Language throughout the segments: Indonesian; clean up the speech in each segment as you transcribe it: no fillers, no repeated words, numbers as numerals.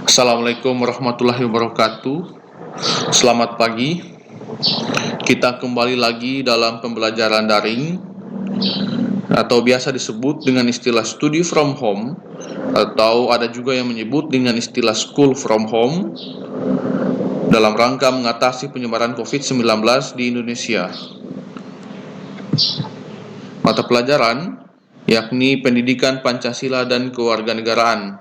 Assalamualaikum warahmatullahi wabarakatuh. Selamat pagi. Kita kembali lagi dalam pembelajaran daring atau biasa disebut dengan istilah study from home, atau ada juga yang menyebut dengan istilah school from home, dalam rangka mengatasi penyebaran COVID-19 di Indonesia. Mata pelajaran yakni Pendidikan Pancasila dan Kewarganegaraan.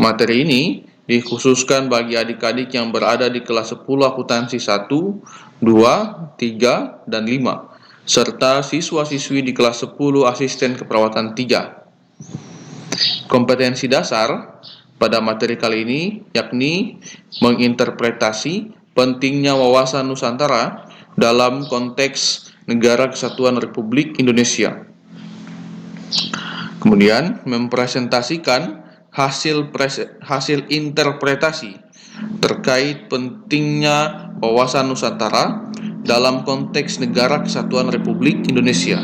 Materi ini dikhususkan bagi adik-adik yang berada di kelas 10 akuntansi 1, 2, 3, dan 5, serta siswa-siswi di kelas 10 asisten keperawatan 3. Kompetensi dasar pada materi kali ini yakni menginterpretasi pentingnya wawasan Nusantara dalam konteks Negara Kesatuan Republik Indonesia. Kemudian mempresentasikan hasil interpretasi terkait pentingnya wawasan Nusantara dalam konteks Negara Kesatuan Republik Indonesia.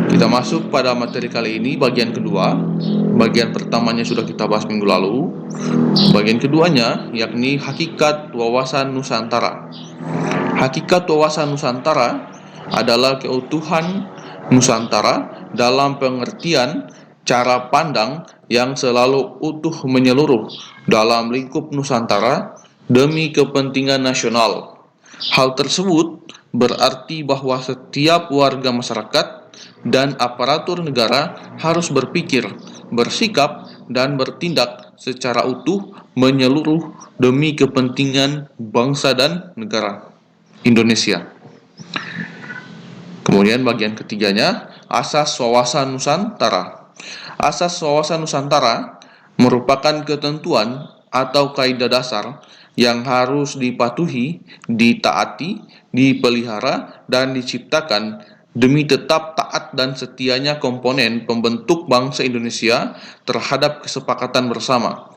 Kita masuk pada materi kali ini bagian kedua. Bagian pertamanya sudah kita bahas minggu lalu. Bagian keduanya yakni hakikat wawasan Nusantara. Hakikat wawasan Nusantara adalah keutuhan Nusantara dalam pengertian cara pandang yang selalu utuh menyeluruh dalam lingkup Nusantara demi kepentingan nasional. Hal tersebut berarti bahwa setiap warga masyarakat dan aparatur negara harus berpikir, bersikap, dan bertindak secara utuh menyeluruh demi kepentingan bangsa dan negara Indonesia. Kemudian bagian ketiganya, asas wawasan Nusantara. Asas wawasan Nusantara merupakan ketentuan atau kaidah dasar yang harus dipatuhi, ditaati, dipelihara, dan diciptakan demi tetap taat dan setianya komponen pembentuk bangsa Indonesia terhadap kesepakatan bersama.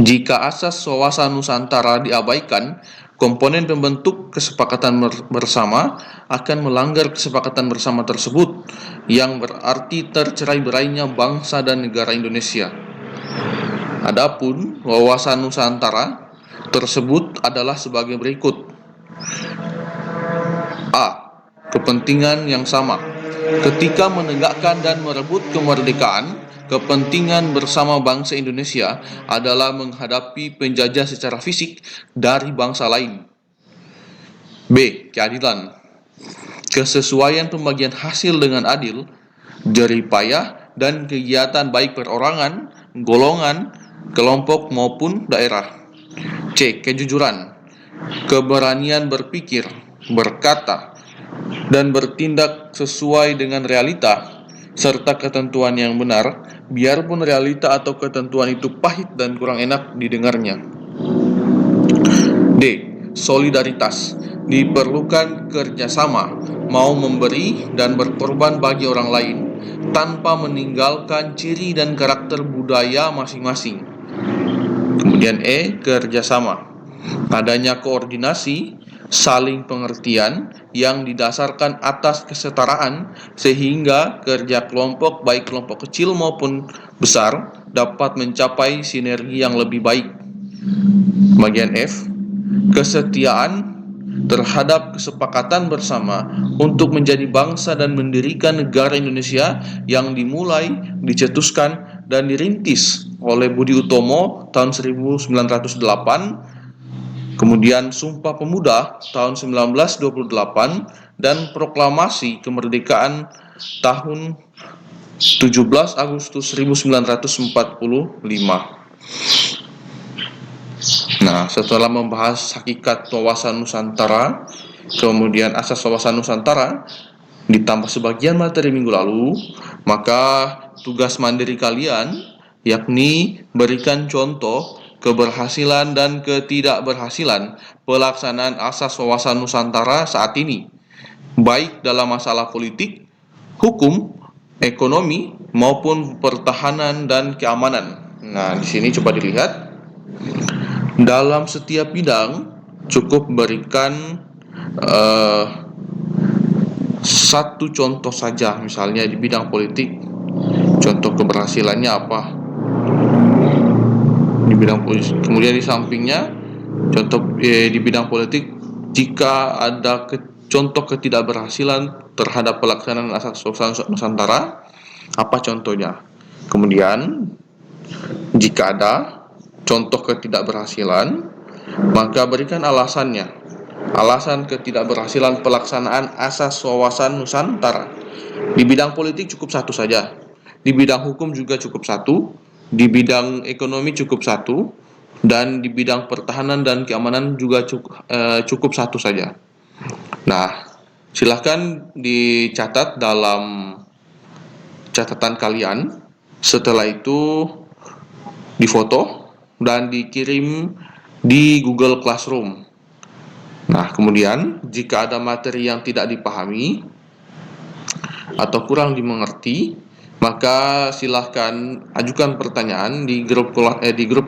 Jika asas wawasan Nusantara diabaikan, komponen pembentuk kesepakatan bersama akan melanggar kesepakatan bersama tersebut, yang berarti tercerai-berainya bangsa dan negara Indonesia. Adapun wawasan Nusantara tersebut adalah sebagai berikut. A. Kepentingan yang sama. Ketika menegakkan dan merebut kemerdekaan, kepentingan bersama bangsa Indonesia adalah menghadapi penjajah secara fisik dari bangsa lain. B. Keadilan. Kesesuaian pembagian hasil dengan adil, jerih payah, dan kegiatan baik perorangan, golongan, kelompok maupun daerah. C. Kejujuran. Keberanian berpikir, berkata, dan bertindak sesuai dengan realita serta ketentuan yang benar, biarpun realita atau ketentuan itu pahit dan kurang enak didengarnya. D. Solidaritas. Diperlukan kerjasama, mau memberi dan berkorban bagi orang lain, tanpa meninggalkan ciri dan karakter budaya masing-masing. Kemudian E. Kerjasama. Adanya koordinasi, saling pengertian yang didasarkan atas kesetaraan sehingga kerja kelompok baik kelompok kecil maupun besar dapat mencapai sinergi yang lebih baik. Bagian F, kesetiaan terhadap kesepakatan bersama untuk menjadi bangsa dan mendirikan negara Indonesia yang dimulai, dicetuskan, dan dirintis oleh Budi Utomo tahun 1908, kemudian Sumpah Pemuda tahun 1928, dan Proklamasi Kemerdekaan tahun 17 Agustus 1945. Nah, setelah membahas hakikat wawasan Nusantara, kemudian asas wawasan Nusantara, ditambah sebagian materi minggu lalu, maka tugas mandiri kalian yakni berikan contoh keberhasilan dan ketidakberhasilan pelaksanaan asas wawasan Nusantara saat ini, baik dalam masalah politik, hukum, ekonomi, maupun pertahanan dan keamanan. Nah, di sini coba dilihat. Dalam setiap bidang cukup berikan satu contoh saja, misalnya di bidang politik, contoh keberhasilannya apa? Kemudian di sampingnya contoh di bidang politik, jika ada contoh ketidakberhasilan terhadap pelaksanaan asas Nusantara, apa contohnya? Kemudian jika ada contoh ketidakberhasilan, maka berikan alasannya. Alasan ketidakberhasilan pelaksanaan asas wawasan Nusantara. Di bidang politik cukup satu saja. Di bidang hukum juga cukup satu. Di bidang ekonomi cukup satu. Dan di bidang pertahanan dan keamanan juga cukup satu saja. Nah, silahkan dicatat dalam catatan kalian. Setelah itu difoto dan dikirim di Google Classroom. Nah, kemudian jika ada materi yang tidak dipahami atau kurang dimengerti, maka silahkan ajukan pertanyaan di grup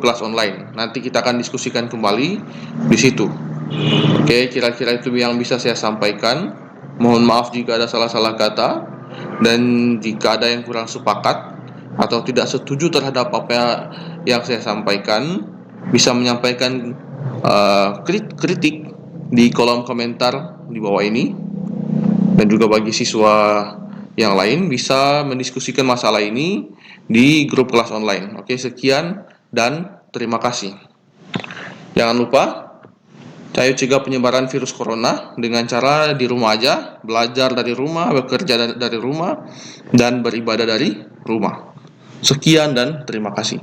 kelas online. Nanti kita akan diskusikan kembali di situ. Oke, kira-kira itu yang bisa saya sampaikan. Mohon maaf jika ada salah-salah kata, dan jika ada yang kurang sepakat atau tidak setuju terhadap apa yang saya sampaikan, bisa menyampaikan kritik di kolom komentar di bawah ini. Dan juga bagi siswa yang lain bisa mendiskusikan masalah ini di grup kelas online. Oke, sekian dan terima kasih. Jangan lupa, ayo cegah penyebaran virus corona dengan cara di rumah aja, belajar dari rumah, bekerja dari rumah, dan beribadah dari rumah. Sekian dan terima kasih.